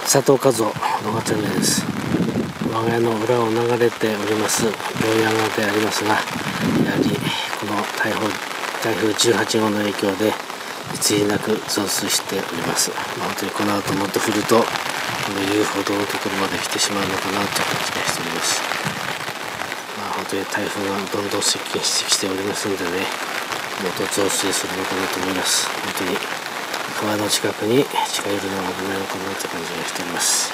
佐藤和夫動画チャンネルです。我が家の裏を流れております両山でありますが、やはりこの台風18号の影響でいつになく増水しております。本当にこの後もっと降るとこの遊歩道のところまで来てしまうのかなという気がしております。本当に台風がどんどん接近してきておりますのでね、もっと増水するのかなと思います。本当に川の近くに近寄るのは危ないのかなという感じがしております。